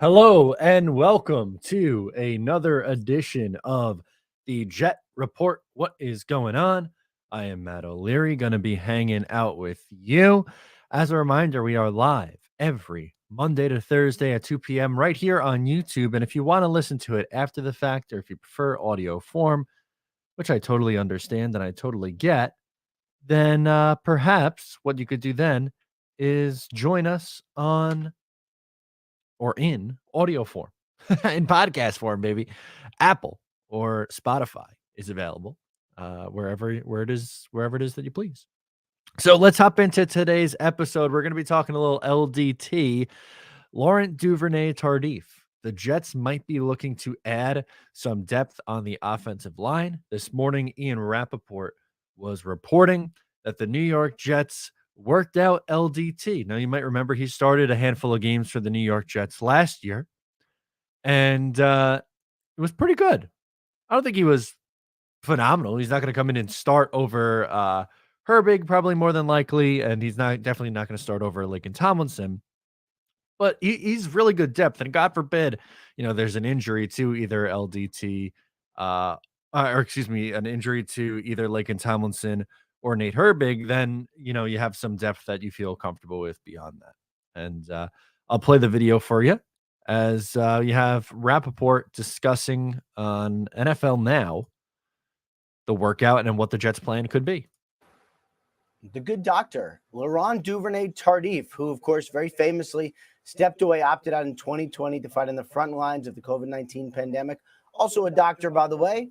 Hello and welcome to another edition of the Jet Report. What is going on? I am Matt O'Leary, going to be hanging out with you. As a reminder, we are live every Monday to Thursday at 2 p.m. right here on YouTube. And if you want to listen to it after the fact, or if you prefer audio form, which I totally understand and I totally get, then perhaps what you could do then is join us on or in audio form, in podcast form, baby. Apple or Spotify is available wherever it is that you please. So let's hop into today's episode. We're going to be talking a little LDT, Laurent Duvernay-Tardif. The Jets might be looking to add some depth on the offensive line. This morning, Ian Rappaport was reporting that the New York Jets worked out LDT. Now, you might remember he started a handful of games for the New York Jets last year, and it was pretty good. I don't think he was phenomenal. He's not going to come in and start over Herbig, probably more than likely, and he's definitely not going to start over Laken Tomlinson. But he's really good depth, and God forbid, there's an injury to either LDT, or excuse me, an injury to either Laken Tomlinson or Nate Herbig, then you have some depth that you feel comfortable with beyond that. And I'll play the video for you as you have Rappaport discussing on NFL Now the workout and what the Jets' plan could be. The good doctor, Laurent Duvernay-Tardif, who, of course, very famously stepped away, opted out in 2020 to fight in the front lines of the COVID-19 pandemic. Also a doctor, by the way,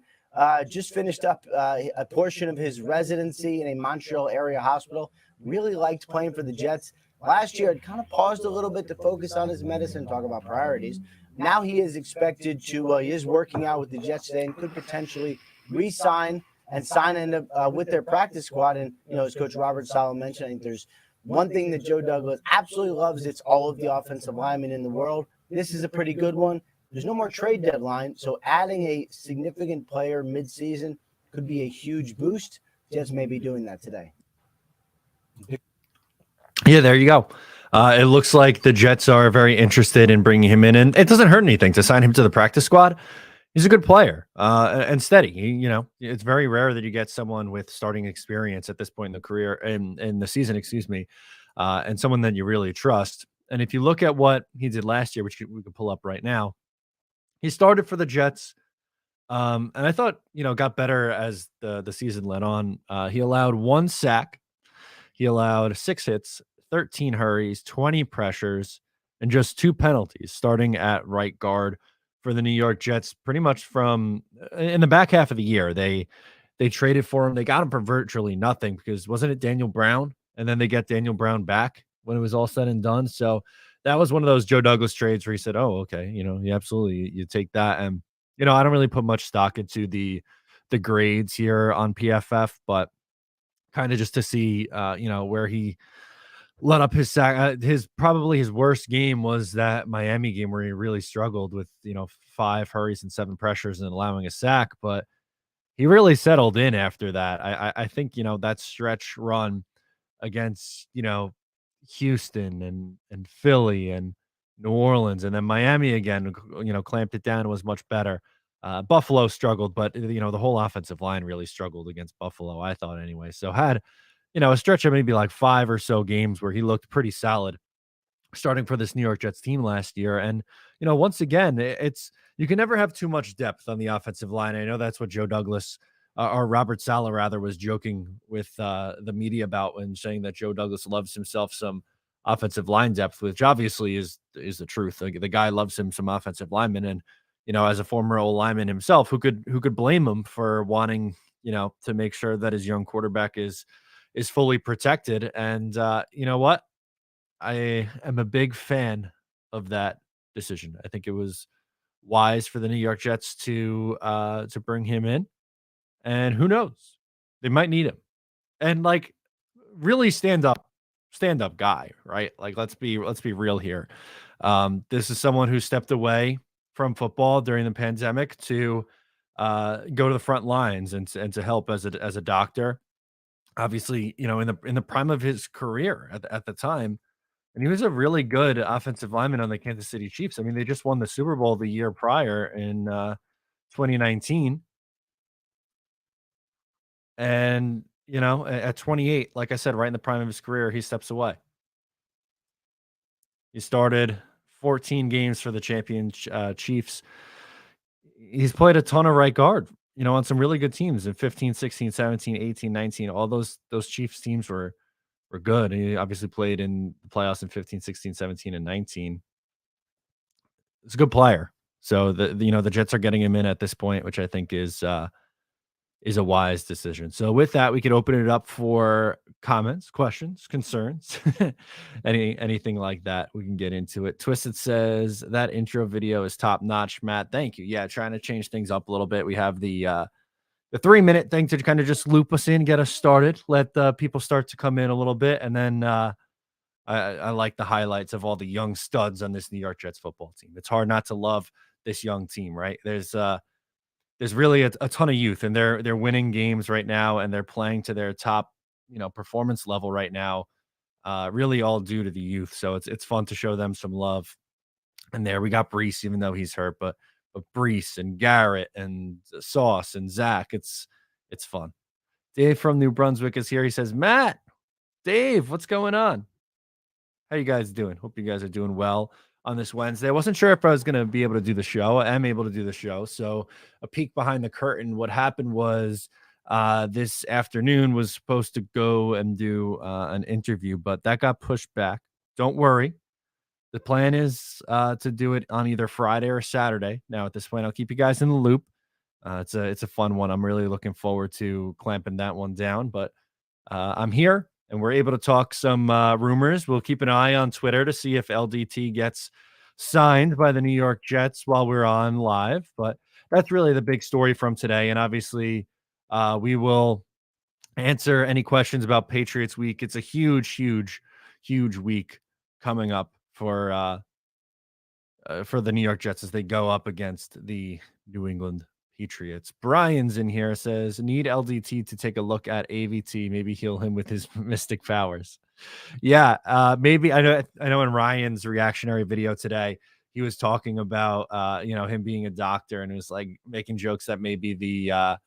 just finished up a portion of his residency in a Montreal area hospital. Really liked playing for the Jets. Last year, had kind of paused a little bit to focus on his medicine, talk about priorities. Now he is expected to, he is working out with the Jets today and could potentially re-sign and sign in with their practice squad. And, as Coach Robert Saleh mentioned, I think there's one thing that Joe Douglas absolutely loves. It's all of the offensive linemen in the world. This is a pretty good one. There's no more trade deadline, so adding a significant player midseason could be a huge boost. Jets may be doing that today. Yeah, there you go. It looks like the Jets are very interested in bringing him in, and it doesn't hurt anything to sign him to the practice squad. He's a good player and steady. It's very rare that you get someone with starting experience at this point in the career, in the season, excuse me, and someone that you really trust. And if you look at what he did last year, which we could pull up right now, he started for the Jets, and I thought got better as the season led on. He allowed 1 sack, he allowed 6 hits, 13 hurries, 20 pressures, and just 2 penalties. Starting at right guard for the New York Jets, pretty much from in the back half of the year. They traded for him. They got him for virtually nothing because wasn't it Daniel Brown? And then they get Daniel Brown back when it was all said and done. So that was one of those Joe Douglas trades where he said, "Oh, okay, you absolutely you take that." And I don't really put much stock into the grades here on PFF, but kind of just to see where he let up his sack. Probably his worst game was that Miami game where he really struggled with 5 hurries and 7 pressures and allowing a sack, but he really settled in after that. I think that stretch run against Houston and Philly and New Orleans and then Miami again, clamped it down and was much better. Buffalo struggled, but the whole offensive line really struggled against Buffalo, I thought anyway. So had a stretch of maybe like 5 or so games where he looked pretty solid starting for this New York Jets team last year. And, once again, it's you can never have too much depth on the offensive line. I know that's what Joe Douglas or Robert Saleh rather was joking with the media about when saying that Joe Douglas loves himself some offensive line depth, which obviously is the truth. Like, the guy loves him some offensive linemen. And, as a former old lineman himself, who could blame him for wanting, to make sure that his young quarterback is fully protected. And you know what? I am a big fan of that decision. I think it was wise for the New York Jets to bring him in. And who knows? They might need him. And like really stand up guy, right? Like let's be real here. This is someone who stepped away from football during the pandemic to go to the front lines and to help as a doctor. Obviously, in the prime of his career at the time, And he was a really good offensive lineman on the Kansas City Chiefs. I mean, they just won the Super Bowl the year prior in 2019. And, at 28, like I said, right in the prime of his career, he steps away. He started 14 games for the champion Chiefs. He's played a ton of right guard, on some really good teams in 15, 16, 17, 18, 19. All those Chiefs teams were good. And he obviously played in the playoffs in 15, 16, 17, and 19. He's a good player. So the Jets are getting him in at this point, which I think is a wise decision. So with that, we could open it up for comments, questions, concerns, anything like that. We can get into it. Twisted says that intro video is top notch, Matt. Thank you. Yeah, trying to change things up a little bit. We have the 3-minute thing to kind of just loop us in, get us started, let the people start to come in a little bit, and then I like the highlights of all the young studs on this New York Jets football team. It's hard not to love this young team, right? There's really a ton of youth, and they're winning games right now, and they're playing to their top, performance level right now. Really all due to the youth. So it's fun to show them some love. And there we got Brees, even though he's hurt, but Brees and Garrett and Sauce and Zach, it's fun. Dave from New Brunswick is here. He says, Matt, Dave, what's going on? How you guys doing? Hope you guys are doing well on this Wednesday. I wasn't sure if I was going to be able to do the show. I am able to do the show. So a peek behind the curtain. What happened was this afternoon was supposed to go and do an interview, but that got pushed back. Don't worry. The plan is to do it on either Friday or Saturday. Now at this point, I'll keep you guys in the loop. It's a fun one. I'm really looking forward to clamping that one down, but I'm here. And we're able to talk some rumors. We'll keep an eye on Twitter to see if LDT gets signed by the New York Jets while we're on live. But that's really the big story from today. And obviously, we will answer any questions about Patriots week. It's a huge, huge, huge week coming up for the New York Jets as they go up against the New England Patriots. Brian's in here, says need LDT to take a look at AVT, maybe heal him with his mystic powers. Yeah, maybe I know in Ryan's reactionary video today, he was talking about him being a doctor, and it was like making jokes that maybe the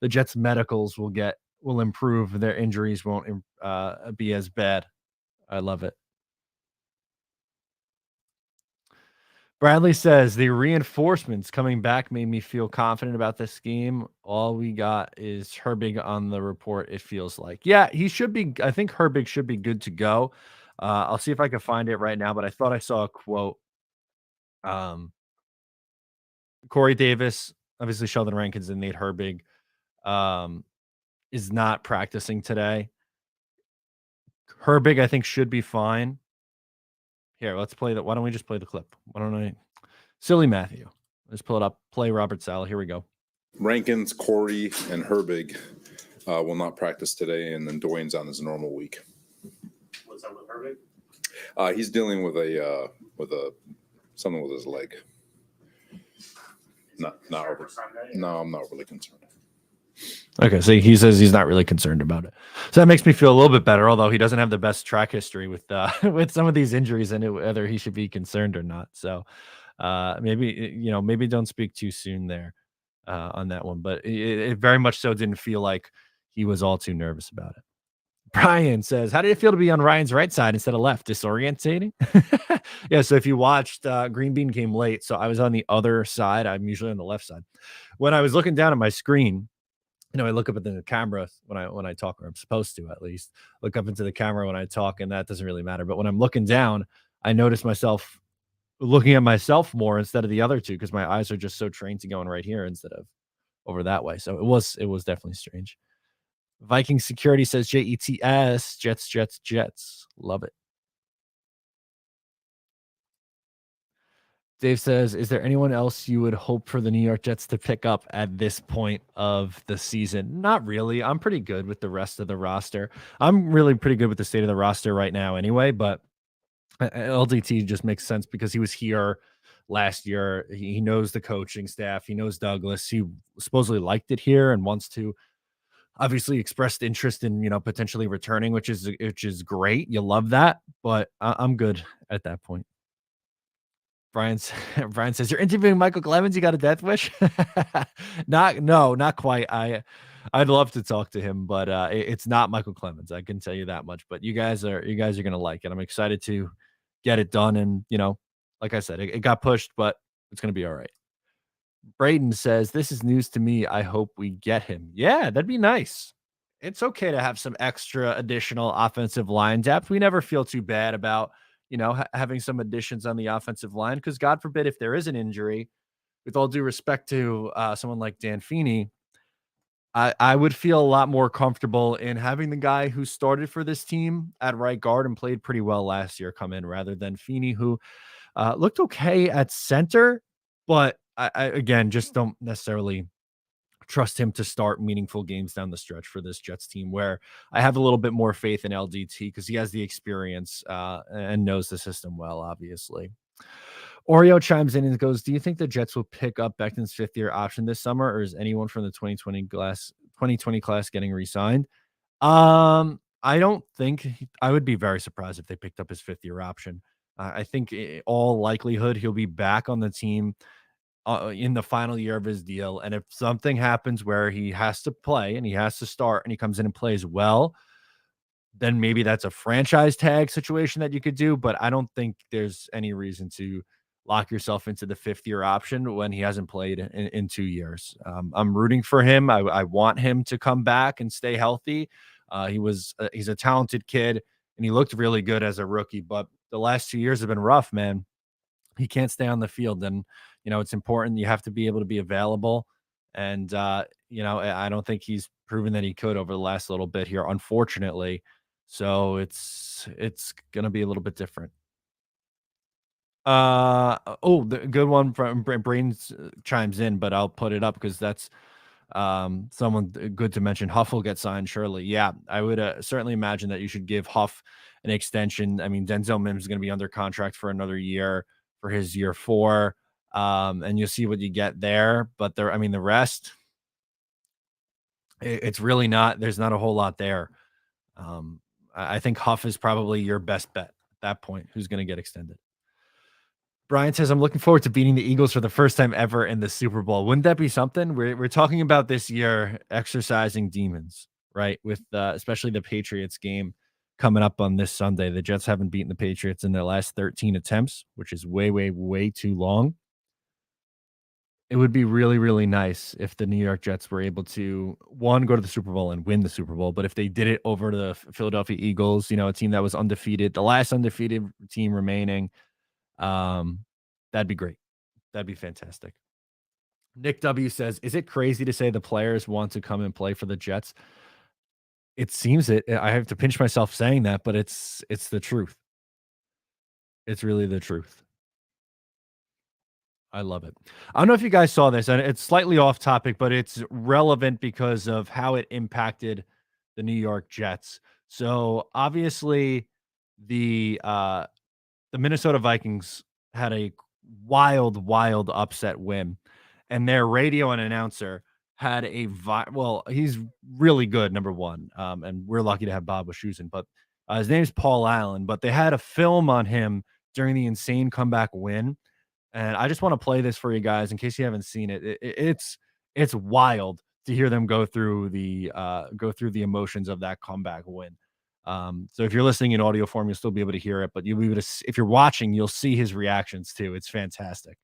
Jets medicals will improve, their injuries won't be as bad. I love it. Bradley says the reinforcements coming back made me feel confident about this game. All we got is Herbig on the report, it feels like. Yeah, he should be. I think Herbig should be good to go. I'll see if I can find it right now, but I thought I saw a quote. Corey Davis, obviously Sheldon Rankins and Nate Herbig is not practicing today. Herbig, I think, should be fine. Here, let's play that. Why don't we just play the clip? Why don't I? Silly Matthew. Let's pull it up. Play Robert Saleh. Here we go. Rankins, Corey, and Herbig will not practice today, and then Dwayne's on his normal week. What's up with Herbig? He's dealing with something with his leg. Not over. No, I'm not really concerned. Okay, so he says he's not really concerned about it. So that makes me feel a little bit better, although he doesn't have the best track history with with some of these injuries and whether he should be concerned or not. So maybe don't speak too soon there on that one. But it very much so didn't feel like he was all too nervous about it. Brian says, how did it feel to be on Ryan's right side instead of left? Disorientating? Yeah, so if you watched, Green Bean came late, so I was on the other side. I'm usually on the left side. When I was looking down at my screen, I look up at the camera when I talk, or I'm supposed to at least look up into the camera when I talk, and that doesn't really matter. But when I'm looking down, I notice myself looking at myself more instead of the other two because my eyes are just so trained to going right here instead of over that way. So it was definitely strange. Viking Security says JETS, Jets. Love it. Dave says, is there anyone else you would hope for the New York Jets to pick up at this point of the season? Not really. I'm pretty good with the rest of the roster. I'm really pretty good with the state of the roster right now anyway, but LDT just makes sense because he was here last year. He knows the coaching staff. He knows Douglas. He supposedly liked it here and wants to obviously expressed interest in, potentially returning, which is great. You love that, but I'm good at that point. Brian says, "You're interviewing Michael Clemens. You got a death wish?" Not quite. I'd love to talk to him, but it's not Michael Clemens. I can tell you that much. But you guys are gonna like it. I'm excited to get it done, and like I said, it got pushed, but it's gonna be all right. Braden says, "This is news to me. I hope we get him." Yeah, that'd be nice. It's okay to have some extra additional offensive line depth. We never feel too bad about, having some additions on the offensive line, because God forbid if there is an injury, with all due respect to someone like Dan Feeney, I would feel a lot more comfortable in having the guy who started for this team at right guard and played pretty well last year come in, rather than Feeney, who looked okay at center, but I again just don't necessarily trust him to start meaningful games down the stretch for this Jets team, where I have a little bit more faith in LDT because he has the experience and knows the system well, obviously. Oreo chimes in and goes, "Do you think the Jets will pick up Becton's fifth-year option this summer, or is anyone from the 2020 class getting re-signed?" I don't think I would be very surprised if they picked up his fifth-year option. I think in all likelihood he'll be back on the team in the final year of his deal. And if something happens where he has to play and he has to start and he comes in and plays well, then maybe that's a franchise tag situation that you could do. But I don't think there's any reason to lock yourself into the fifth-year option when he hasn't played in 2 years. I'm rooting for him. I want him to come back and stay healthy. He's a talented kid and he looked really good as a rookie, but the last 2 years have been rough, man. He can't stay on the field, and it's important. You have to be able to be available, and I don't think he's proven that he could over the last little bit here, unfortunately. So it's gonna be a little bit different. The good one from Brains chimes in, but I'll put it up because that's someone good to mention. Huff will get signed, surely. Yeah, I would certainly imagine that you should give Huff an extension. I mean, Denzel Mims is going to be under contract for another year for his year 4, and you'll see what you get there. But the rest, it's really not. There's not a whole lot there. I think Huff is probably your best bet at that point. Who's going to get extended? Brian says, "I'm looking forward to beating the Eagles for the first time ever in the Super Bowl." Wouldn't that be something? We're talking about this year exercising demons, right? With especially the Patriots game coming up on this Sunday. The Jets haven't beaten the Patriots in their last 13 attempts, which is way, way, way too long. It would be really, really nice if the New York Jets were able to, one, go to the Super Bowl and win the Super Bowl. But if they did it over the Philadelphia Eagles, a team that was undefeated, the last undefeated team remaining, that'd be great. That'd be fantastic. Nick W says, "Is it crazy to say the players want to come and play for the Jets?" It seems it. I have to pinch myself saying that, but it's the truth. It's really the truth. I love it. I don't know if you guys saw this, and it's slightly off topic, but it's relevant because of how it impacted the New York Jets. So obviously the Minnesota Vikings had a wild upset win, and their radio and announcer had he's really good, number one, and we're lucky to have Bob Wischusen, but his name's Paul Allen, but they had a film on him during the insane comeback win, and I just want to play this for you guys in case you haven't seen it. It's wild to hear them go through the emotions of that comeback win. So if you're listening in audio form, you'll still be able to hear it, but you'll be able to, if you're watching, you'll see his reactions too. It's fantastic.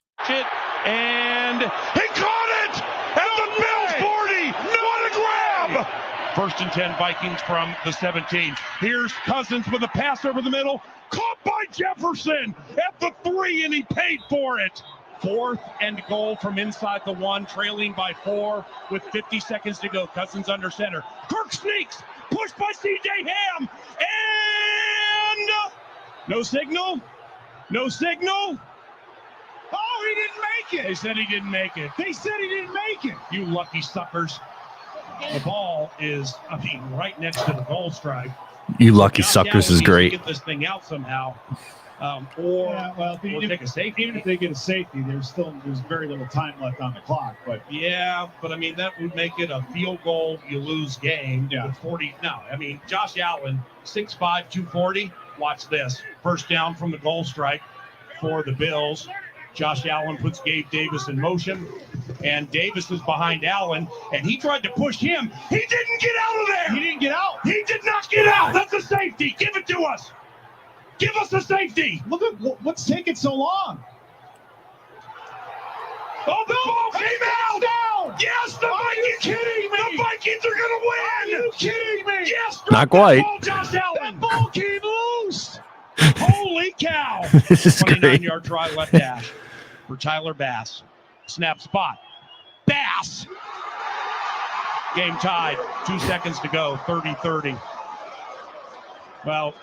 And he caught it at the Bills 40. What a grab! 1st and 10 Vikings from the 17. Here's Cousins with a pass over the middle. Caught by Jefferson at the 3, and he paid for it. 4th and goal from inside the 1, trailing by 4 with 50 seconds to go. Cousins under center. Kirk sneaks. Pushed by C.J. Ham. And no signal. No signal. Oh, he didn't make it. They said he didn't make it. They said he didn't make it. You lucky suckers. The ball is, right next to the goal stripe. You lucky suckers is great. Get this thing out somehow. Or take a safety. Even if they get a safety, there's very little time left on the clock. But yeah, but I mean that would make it a field goal, you lose game. Yeah. With 40. No, I mean Josh Allen, 6'5", 240. Watch this. First down from the goal strike for the Bills. Josh Allen puts Gabe Davis in motion, and Davis is behind Allen, and he tried to push him. He didn't get out of there. he didn't get out. He did not get out. That's a safety. Give it to us. Give us a safety. Look at what's taking so long. Oh, the ball came out. Down. Yes, the Vikings. Kidding me? The Vikings are going to win. Are you kidding me? Yes, Not quite. ball, Josh Allen. That ball came loose. Holy cow. This is great. 29-yard try left dash for Tyler Bass. Snap spot. Bass. Game tied. 2 seconds to go. 30-30. Well,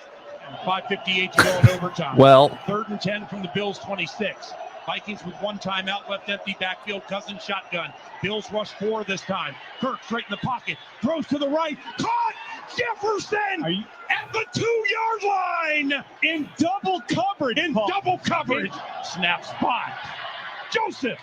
5:58 to go in overtime. Well, 3rd and 10 from the Bills' 26. Vikings with one timeout left, empty backfield. Cousins shotgun. Bills rush 4 this time. Kirk straight in the pocket. Throws to the right. Caught! Jefferson at the 2-yard line. In double coverage. Double coverage. Snap spot. Joseph.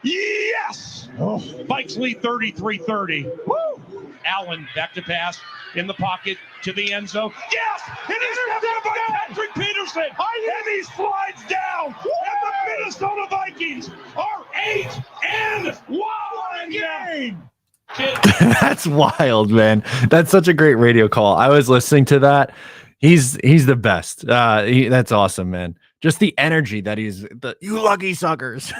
Yes! Vikes lead 33-30. Woo! Allen back to pass in the pocket to the end zone. Yes! It is intercepted by Patrick Peterson. And he slides down. And the Minnesota Vikings are 8-1 game. that's wild, man. That's such a great radio call. I was listening to that. He's the best. That's awesome, man. Just the energy that you lucky suckers.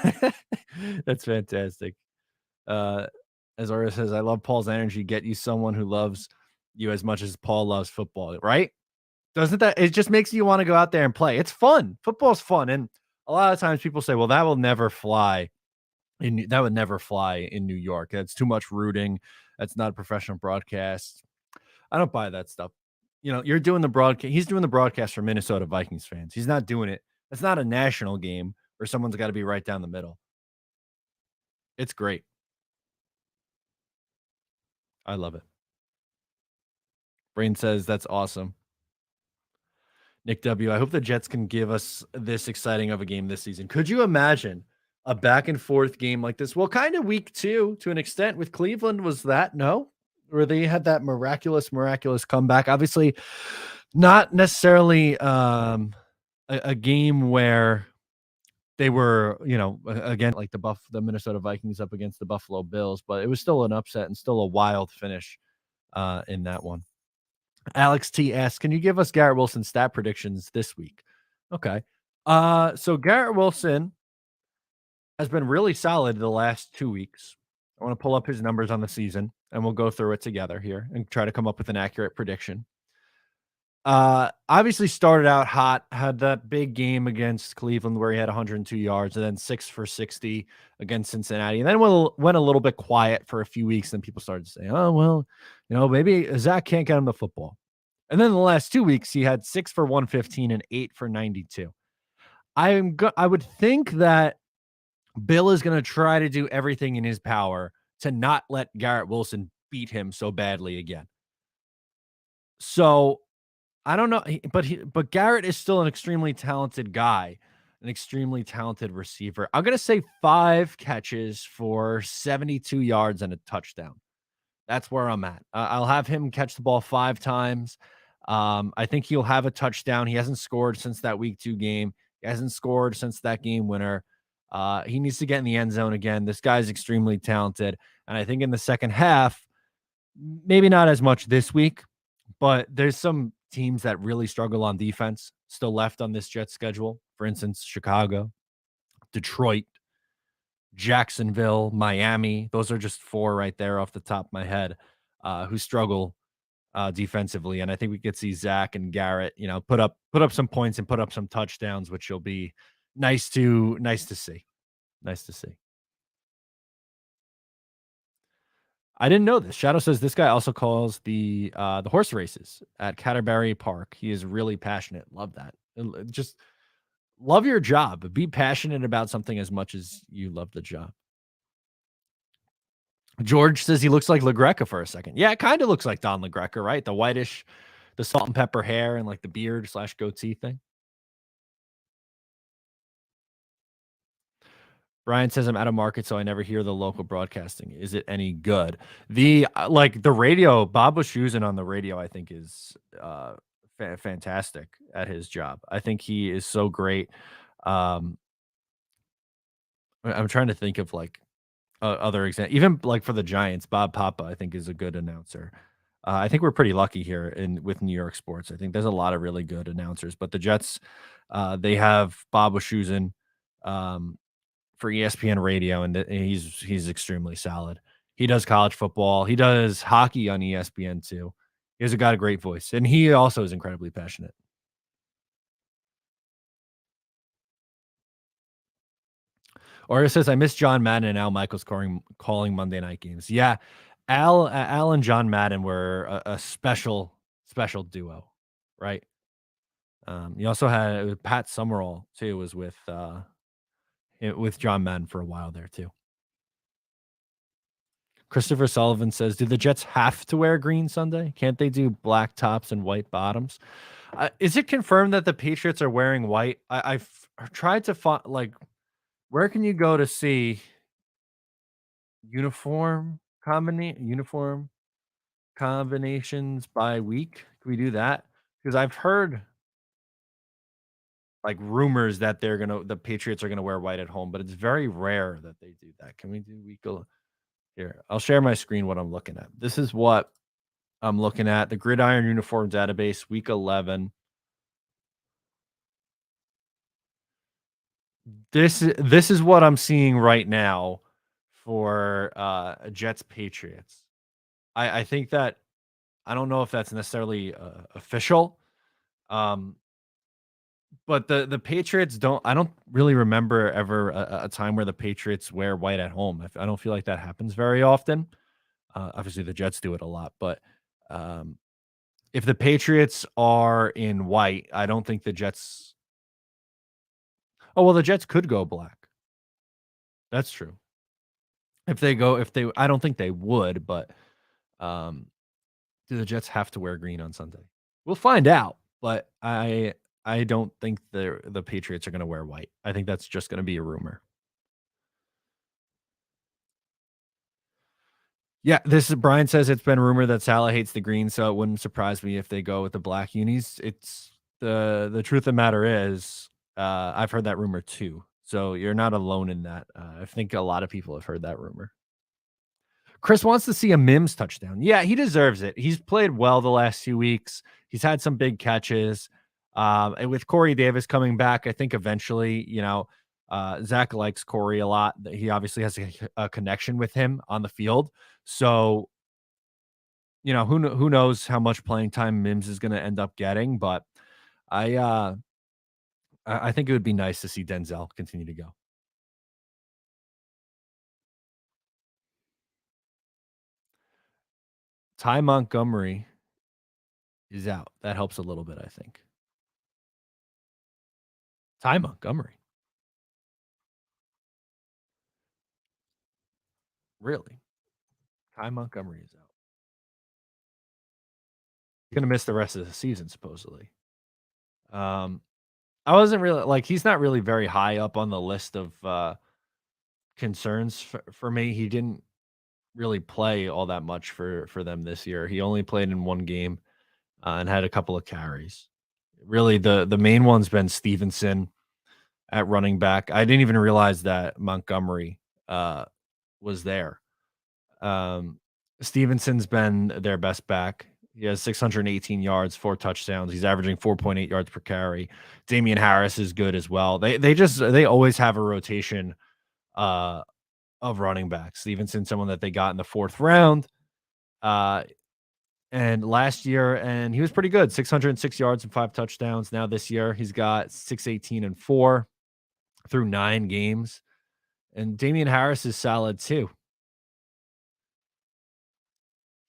That's fantastic. As Aura says, I love Paul's energy. Get you someone who loves you as much as Paul loves football, right? Doesn't that? It just makes you want to go out there and play. It's fun. Football's fun, and a lot of times people say, "Well, that will never fly." That would never fly in New York. That's too much rooting. That's not a professional broadcast. I don't buy that stuff. You know, you're doing the broadcast. He's doing the broadcast for Minnesota Vikings fans. He's not doing it. It's not a national game where someone's got to be right down the middle. It's great. I love it. Brain says that's awesome. Nick W. I hope the Jets can give us this exciting of a game this season. Could you imagine a back and forth game like this? Well, kind of week 2 to an extent with Cleveland was that, no? Where they had that miraculous comeback. Obviously, not necessarily a game where they were, again, like the Minnesota Vikings up against the Buffalo Bills, but it was still an upset and still a wild finish in that one. Alex T asks, can you give us Garrett Wilson stat predictions this week? Okay. So Garrett Wilson has been really solid the last 2 weeks. I want to pull up his numbers on the season, and we'll go through it together here and try to come up with an accurate prediction. Obviously started out hot, had that big game against Cleveland where he had 102 yards, and then 6 for 60 against Cincinnati. And then went a little bit quiet for a few weeks. And people started to say, oh, well, maybe Zach can't get him the football. And then the last 2 weeks, he had 6 for 115 and 8 for 92. I would think that Bill is going to try to do everything in his power to not let Garrett Wilson beat him so badly again. So I don't know, but Garrett is still an extremely talented guy, an extremely talented receiver. I'm going to say 5 catches for 72 yards and a touchdown. That's where I'm at. I'll have him catch the ball 5 times. I think he'll have a touchdown. He hasn't scored since that week 2 game. He hasn't scored since that game winner. He needs to get in the end zone again. This guy's extremely talented. And I think in the second half, maybe not as much this week, but there's some teams that really struggle on defense still left on this Jets schedule. For instance, Chicago, Detroit, Jacksonville, Miami. Those are just 4 right there off the top of my head who struggle defensively. And I think we could see Zach and Garrett, put up some points and put up some touchdowns, which will be nice to see. Nice to see. I didn't know this. Shadow says this guy also calls the horse races at Canterbury Park. He is really passionate. Love that. Just love your job. Be passionate about something as much as you love the job. George says he looks like LaGreca for a second. Yeah, it kind of looks like Don LaGreca, right? The whitish, the salt and pepper hair and like the beard / goatee thing. Brian says I'm out of market, so I never hear the local broadcasting. Is it any good? The the radio, Bob Wischusen on the radio, I think is fantastic at his job. I think he is so great. Um, I'm trying to think of other example, even for the Giants, Bob Papa, I think is a good announcer. I think we're pretty lucky here with New York sports. I think there's a lot of really good announcers, but the Jets, they have Bob Wischusen for ESPN Radio, and he's extremely solid. He does college football. He does hockey on ESPN too. He's got a great voice, and he also is incredibly passionate. Or it says, I miss John Madden and Al Michaels calling Monday night games. Yeah, Al and John Madden were a special duo, right? You also had Pat Summerall too, was with John Madden for a while there too. Christopher Sullivan says, do the Jets have to wear green Sunday? Can't they do black tops and white bottoms? Is it confirmed that the Patriots are wearing white? I've tried to find where can you go to see uniform combinations by week? Can we do that? Because I've heard rumors that the Patriots are gonna wear white at home, but it's very rare that they do that. Can we do week? Here, I'll share my screen what I'm looking at. This is what I'm looking at. The Gridiron Uniform Database, week 11. This is what I'm seeing right now for Jets Patriots. I think that I don't know if that's necessarily official, but the Patriots I don't really remember ever a time where the Patriots wear white at home. I don't feel like that happens very often. Obviously, the Jets do it a lot, but if the Patriots are in white, I don't think the Jets. Oh, well, the Jets could go black. That's true. I don't think they would, but do the Jets have to wear green on Sunday? We'll find out, but I don't think the Patriots are going to wear white. I think that's just going to be a rumor. Yeah, Brian says it's been rumored that Salah hates the green, so it wouldn't surprise me if they go with the black unis. It's the truth of the matter is, I've heard that rumor too. So you're not alone in that. I think a lot of people have heard that rumor. Chris wants to see a Mims touchdown. Yeah, he deserves it. He's played well the last few weeks. He's had some big catches. And with Corey Davis coming back, I think eventually, Zach likes Corey a lot. He obviously has a connection with him on the field. So, who knows how much playing time Mims is going to end up getting, but I think it would be nice to see Denzel continue to go. Ty Montgomery is out. That helps a little bit, I think. Ty Montgomery. Really? Ty Montgomery is out. Going to miss the rest of the season, supposedly. I wasn't really he's not really very high up on the list of concerns for me. He didn't really play all that much for them this year. He only played in one game and had a couple of carries. Really, the main one's been Stevenson at running back. I didn't even realize that Montgomery was there. Stevenson's been their best back. He has 618 yards, 4 touchdowns. He's averaging 4.8 yards per carry. Damian Harris is good as well. They always have a rotation of running backs. Stevenson, someone that they got in the 4th round. And last year, and he was pretty good, 606 yards and 5 touchdowns. Now this year, he's got 618 and 4 through 9 games. And Damian Harris is solid too.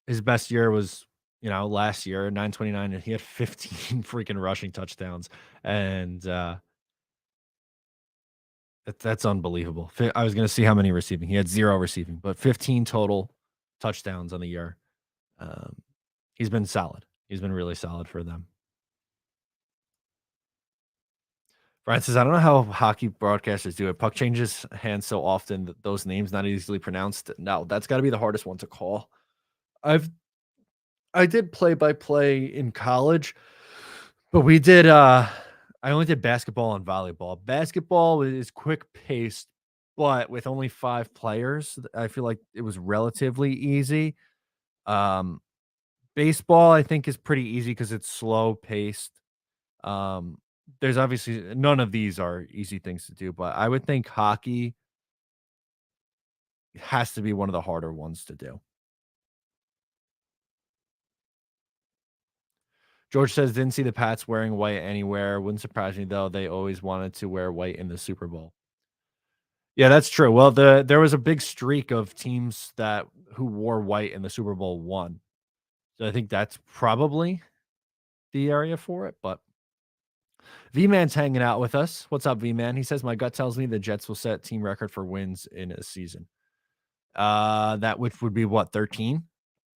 His best year was, last year, 929, and he had 15 freaking rushing touchdowns. And that's unbelievable. I was going to see how many receiving. He had 0 receiving, but 15 total touchdowns on the year. He's been solid. He's been really solid for them. Francis, I don't know how hockey broadcasters do it. Puck changes hands so often that those names not easily pronounced. No, that's got to be the hardest one to call. I did play by play in college, but we did I only did basketball and volleyball. Basketball is quick paced, but with only 5 players, I feel like it was relatively easy. Um Baseball I think is pretty easy cuz it's slow paced. Um there's obviously none of these are easy things to do, but I would think hockey has to be one of the harder ones to do. George says, didn't see the Pats wearing white anywhere. Wouldn't surprise me though. They always wanted to wear white in the Super Bowl. Yeah, that's true. Well, there was a big streak of teams that who wore white in the Super Bowl one. So I think that's probably the area for it. But V Man's hanging out with us. What's up, V Man? He says, my gut tells me the Jets will set team record for wins in a season. That which would be what, 13?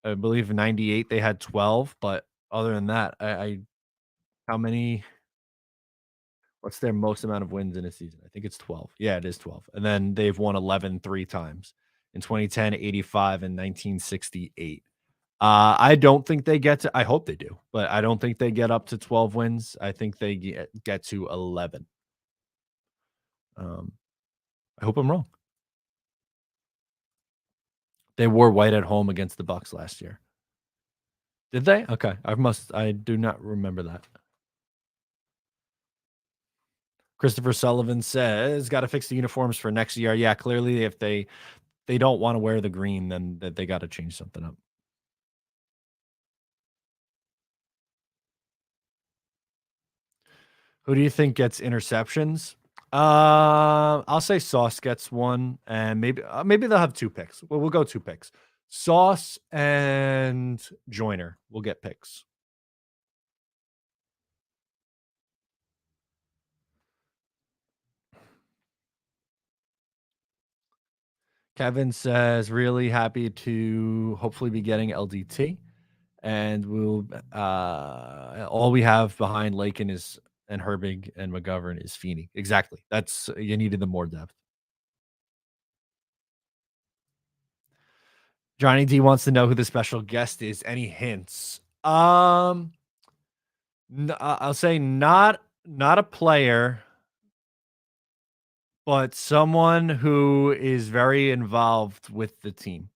I believe in 98 they had 12, but other than that, I how many what's their most amount of wins in a season? I think it's 12. Yeah, it is 12. And then they've won 11 3 times in 2010, 85, and 1968. I don't think they get to, I hope they do, but I don't think they get up to 12 wins. I think they get to 11. I hope I'm wrong. They wore white at home against the Bucks last year. Did they? Okay. I do not remember that. Christopher Sullivan says, got to fix the uniforms for next year. Yeah, clearly if they don't want to wear the green, then they got to change something up. Who do you think gets interceptions? I'll say Sauce gets one, and maybe they'll have 2 picks. Well, we'll go 2 picks. Sauce and Joyner will get picks. Kevin says, really happy to hopefully be getting LDT. And we'll all we have behind Lakin is and Herbig and McGovern is Feeney. Exactly. That's you needed the more depth. Johnny D wants to know who the special guest is. Any hints? I'll say not a player, but someone who is very involved with the team.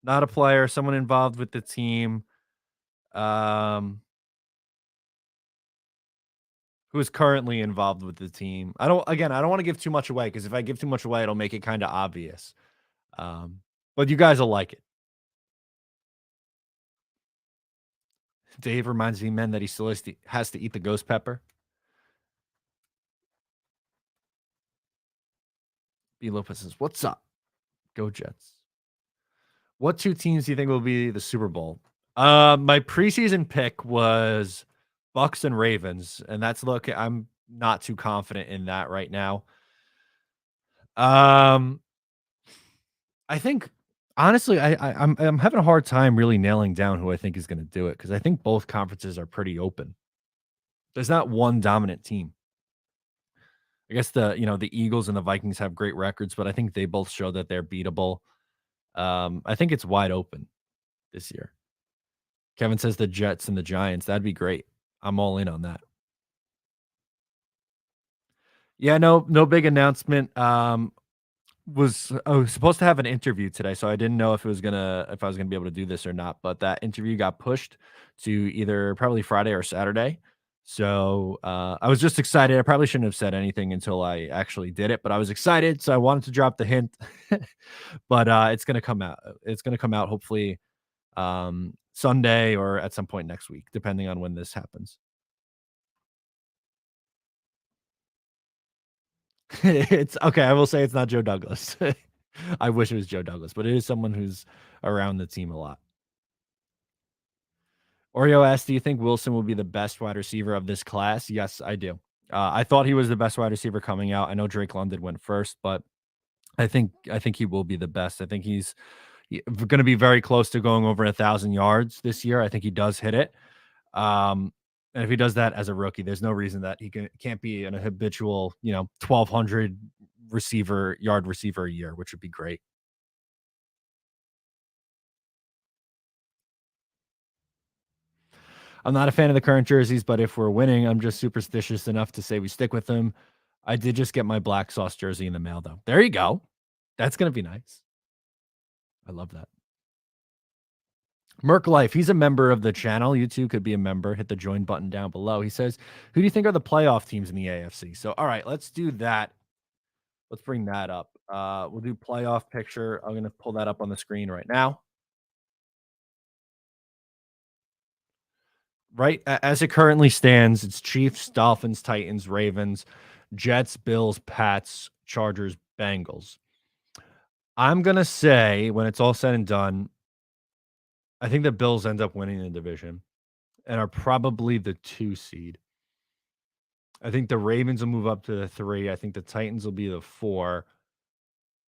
Not a player, someone involved with the team. Who is currently involved with the team. I don't want to give too much away because if I give too much away, it'll make it kind of obvious. But you guys will like it. Dave reminds me, men, that he still has to eat the ghost pepper. B. Lopez says, what's up? Go Jets. What 2 teams do you think will be the Super Bowl? My preseason pick was Bucks and Ravens, and I'm not too confident in that right now. I think honestly, I'm having a hard time really nailing down who I think is going to do it because I think both conferences are pretty open. There's not one dominant team. I guess the Eagles and the Vikings have great records, but I think they both show that they're beatable. I think it's wide open this year. Kevin says the Jets and the Giants. That'd be great. I'm all in on that. Yeah, no big announcement. I was supposed to have an interview today, so I didn't know if I was gonna be able to do this or not. But that interview got pushed to either probably Friday or Saturday. So I was just excited. I probably shouldn't have said anything until I actually did it, but I was excited, so I wanted to drop the hint. But it's gonna come out. It's gonna come out hopefully Sunday or at some point next week, depending on when this happens. It's okay. I will say it's not Joe Douglas. I wish it was Joe Douglas, but it is someone who's around the team a lot. Oreo asked, do you think Wilson will be the best wide receiver of this class? Yes, I do. I thought he was the best wide receiver coming out. I know Drake London went first, but I think he will be the best. I think he's going to be very close to going over 1,000 yards this year. I think he does hit it. And if he does that as a rookie, there's no reason that he can't be an habitual, 1,200 yard receiver a year, which would be great. I'm not a fan of the current jerseys, but if we're winning, I'm just superstitious enough to say we stick with them. I did just get my black sauce jersey in the mail, though. There you go. That's going to be nice. I love that. Merc Life, he's a member of the channel. You too could be a member. Hit the join button down below. He says, who do you think are the playoff teams in the AFC? So, all right, let's do that. Let's bring that up. We'll do playoff picture. I'm going to pull that up on the screen right now. Right, as it currently stands, it's Chiefs, Dolphins, Titans, Ravens, Jets, Bills, Pats, Chargers, Bengals. I'm going to say, when it's all said and done, I think the Bills end up winning the division and are probably the 2 seed. I think the Ravens will move up to the 3. I think the Titans will be the 4.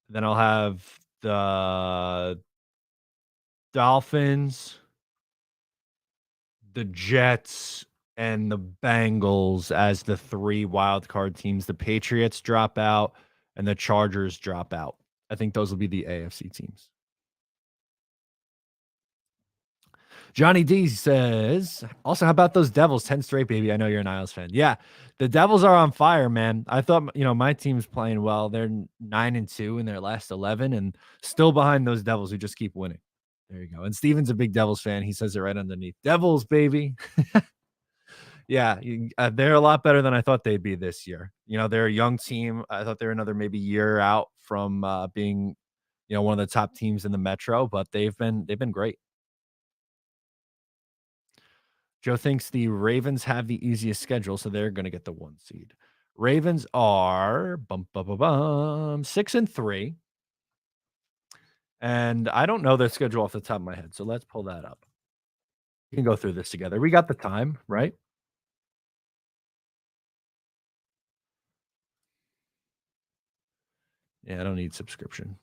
Then I'll have the Dolphins, the Jets, and the Bengals as the 3 wild card teams. The Patriots drop out and the Chargers drop out. I think those will be the AFC teams. Johnny D says, also, how about those Devils? 10 straight, baby. I know you're an Isles fan. Yeah, the Devils are on fire, man. I thought, my team's playing well. They're 9-2 in their last 11 and still behind those Devils who just keep winning. There you go. And Steven's a big Devils fan. He says it right underneath. Devils, baby. Yeah, they're a lot better than I thought they'd be this year. They're a young team. I thought they were another maybe year out from being, one of the top teams in the Metro, but they've been great. Joe thinks the Ravens have the easiest schedule, so they're going to get the 1 seed. Ravens are 6-3. And I don't know their schedule off the top of my head, so let's pull that up. We can go through this together. We got the time, right? Yeah, I don't need subscription.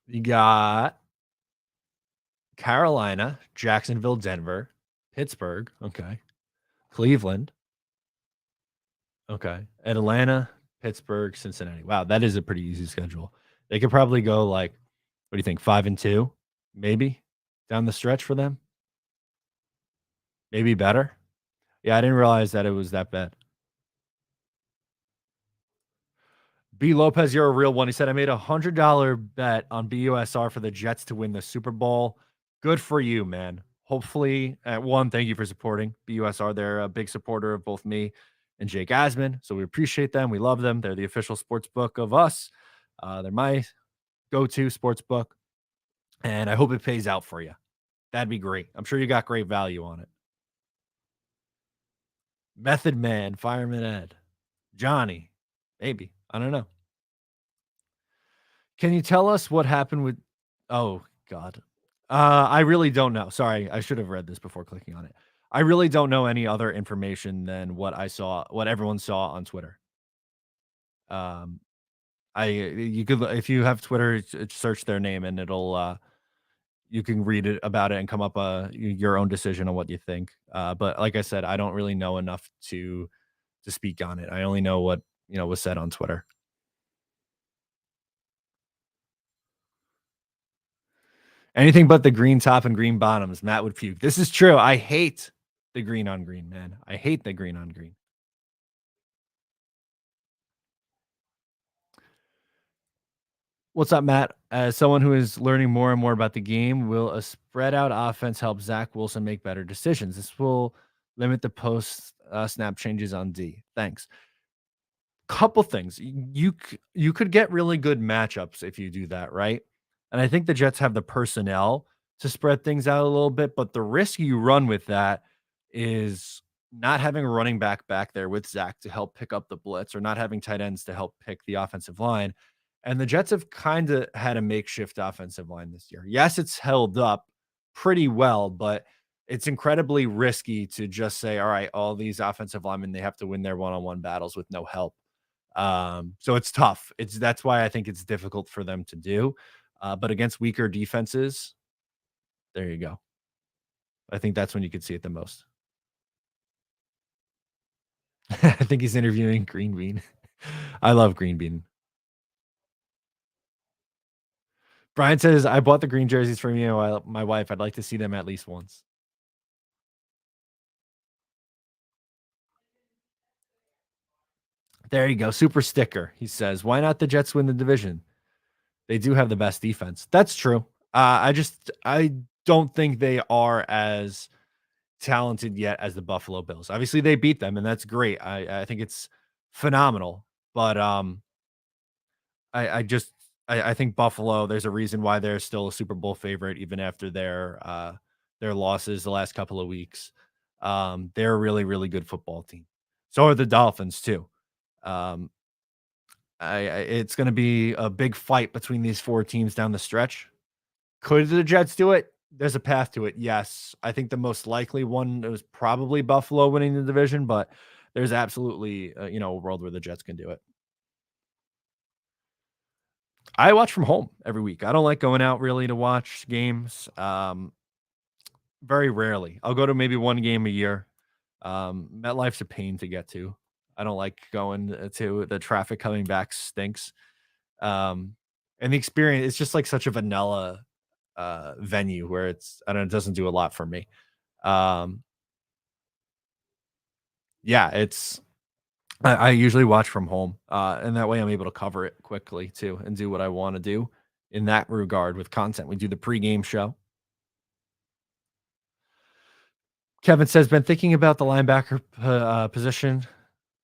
You got Carolina, Jacksonville, Denver, Pittsburgh, okay. Cleveland, okay. Atlanta, Pittsburgh, Cincinnati. Wow, that is a pretty easy schedule. They could probably go what do you think, 5-2, maybe, down the stretch for them? Maybe better? Yeah, I didn't realize that it was that bad. B. Lopez, you're a real one. He said, I made a $100 bet on BUSR for the Jets to win the Super Bowl. Good for you, man. Hopefully, thank you for supporting BUSR. They're a big supporter of both me and Jake Asman, so we appreciate them. We love them. They're the official sports book of us. They're my go-to sports book, and I hope it pays out for you. That'd be great. I'm sure you got great value on it. Method Man, Fireman Ed, Johnny, maybe. I don't know. Can you tell us what happened with... Oh, God. I really don't know. Sorry, I should have read this before clicking on it. I really don't know any other information than what everyone saw on Twitter. You could, if you have Twitter, search their name and it'll you can read it about it and come up your own decision on what you think. But like I said, I don't really know enough to speak on it. I only know what was said on Twitter. Anything but the green top and green bottoms. Matt would puke. This is true. I hate the green on green, man. I hate the green on green. What's up, Matt? As someone who is learning more and more about the game, will a spread out offense help Zach Wilson make better decisions? This will limit the post snap changes on D. Thanks. Couple things. You could get really good matchups if you do that, right? And I think the Jets have the personnel to spread things out a little bit, but the risk you run with that is not having a running back there with Zach to help pick up the blitz, or not having tight ends to help pick the offensive line. And the Jets have kind of had a makeshift offensive line this year. Yes, it's held up pretty well, but it's incredibly risky to just say, all right, all these offensive linemen, they have to win their one-on-one battles with no help. So it's tough. That's why I think it's difficult for them to do. But against weaker defenses, there you go. I think that's when you could see it the most. I think he's interviewing Green Bean. I love Green Bean. Brian says, I bought the green jerseys for me and my wife. I'd like to see them at least once. There you go. Super sticker. He says, why not the Jets win the division? They do have the best defense. That's true. I don't think they are as talented yet as the Buffalo Bills. Obviously, they beat them, and that's great. I think it's phenomenal. But I think Buffalo, there's a reason why they're still a Super Bowl favorite, even after their losses the last couple of weeks. They're a really, really good football team. So are the Dolphins, too. It's going to be a big fight between these four teams down the stretch. Could the Jets do it? There's a path to it. Yes. I think the most likely one was probably Buffalo winning the division, but there's absolutely, a world where the Jets can do it. I watch from home every week. I don't like going out really to watch games. Very rarely. I'll go to maybe one game a year. MetLife's a pain to get to. I don't like going to the traffic coming back stinks. And the experience, it's just like such a vanilla venue where it doesn't do a lot for me. I usually watch from home, and that way I'm able to cover it quickly too and do what I want to do in that regard with content. We do the pregame show. Kevin says, been thinking about the linebacker position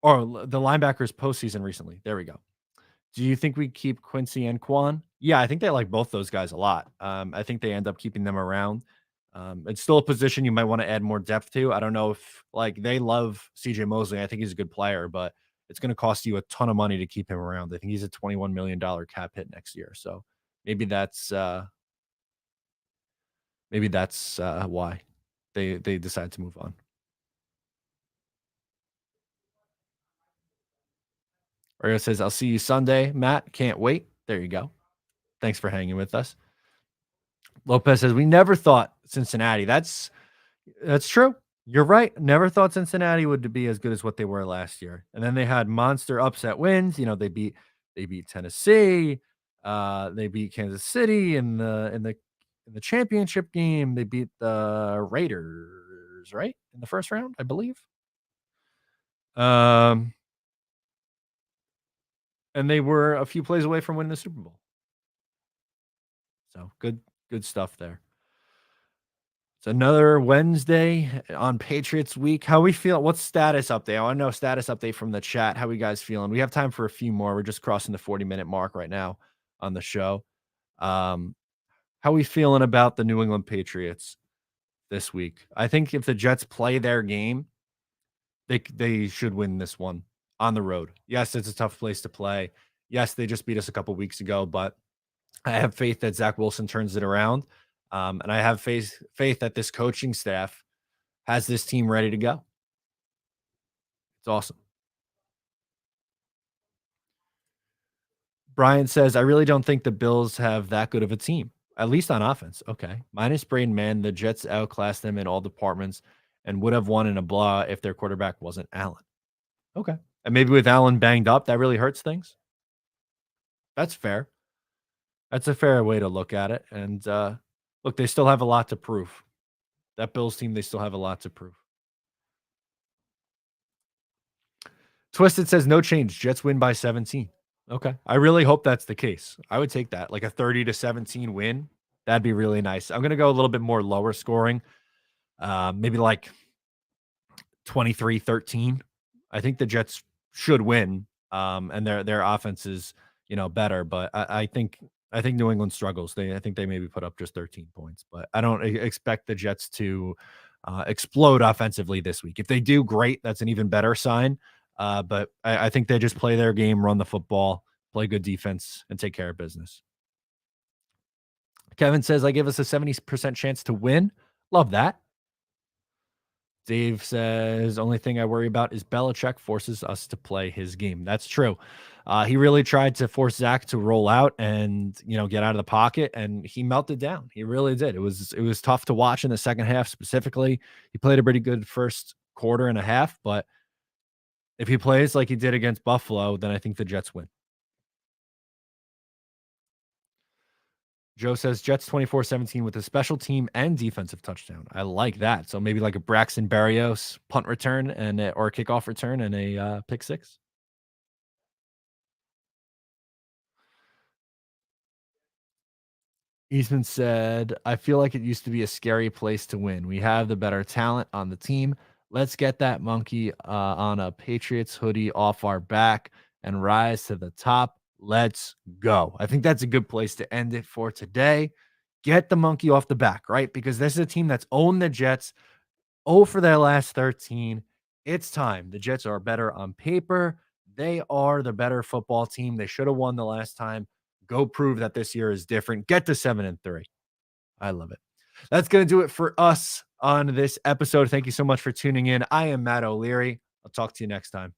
or the linebackers postseason recently. There we go. Do you think we keep Quincy and Quan? Yeah, I think they like both those guys a lot. I think they end up keeping them around. It's still a position you might want to add more depth to. I don't know if they love CJ Mosley. I think he's a good player, but it's going to cost you a ton of money to keep him around. I think he's a $21 million cap hit next year. So maybe that's why they decide to move on. Mario says, I'll see you Sunday. Matt, can't wait. There you go. Thanks for hanging with us. Lopez says, we never thought Cincinnati. That's true. You're right. Never thought Cincinnati would be as good as what they were last year. And then they had monster upset wins. They beat Tennessee. They beat Kansas City in the championship game. They beat the Raiders, right? In the first round, I believe. And they were a few plays away from winning the Super Bowl. So good stuff there. It's another Wednesday on Patriots week. How we feel? What's status update? I want to know status update from the chat. How we guys feeling? We have time for a few more. We're just crossing the 40-minute mark right now on the show. How we feeling about the New England Patriots this week? I think if the Jets play their game, they should win this one on the road. Yes, it's a tough place to play. Yes, they just beat us a couple weeks ago, but I have faith that Zach Wilson turns it around. And I have faith that this coaching staff has this team ready to go. It's awesome. Brian says, I really don't think the Bills have that good of a team, at least on offense. Okay. Minus Braden Mann, the Jets outclassed them in all departments and would have won in a blowout if their quarterback wasn't Allen. Okay. And maybe with Allen banged up, that really hurts things. That's fair. That's a fair way to look at it. And look, they still have a lot to prove. That Bills team, they still have a lot to prove. Twisted says, no change. Jets win by 17. Okay. I really hope that's the case. I would take that. Like a 30-17 win. That'd be really nice. I'm going to go a little bit more lower scoring. Maybe like 23-13. I think the Jets should win. And their offense is, better. But I think New England struggles. I think they maybe put up just 13 points. But I don't expect the Jets to explode offensively this week. If they do, great. That's an even better sign. But I think they just play their game, run the football, play good defense, and take care of business. Kevin says, I give us a 70% chance to win. Love that. Dave says, only thing I worry about is Belichick forces us to play his game. That's true. He really tried to force Zach to roll out and, get out of the pocket, and he melted down. He really did. It was tough to watch in the second half specifically. He played a pretty good first quarter and a half, but if he plays like he did against Buffalo, then I think the Jets win. Joe says Jets 24-17 with a special team and defensive touchdown. I like that. So maybe like a Braxton Berrios punt return or a kickoff return and a pick six. Eastman said, I feel like it used to be a scary place to win. We have the better talent on the team. Let's get that monkey on a Patriots hoodie off our back and rise to the top. Let's go. I think that's a good place to end it for today. Get the monkey off the back, right? Because this is a team that's owned the Jets. For their last 13. It's time. The Jets are better on paper. They are the better football team. They should have won the last time. Go prove that this year is different. Get to 7-3. I love it. That's going to do it for us on this episode. Thank you so much for tuning in. I am Matt O'Leary. I'll talk to you next time.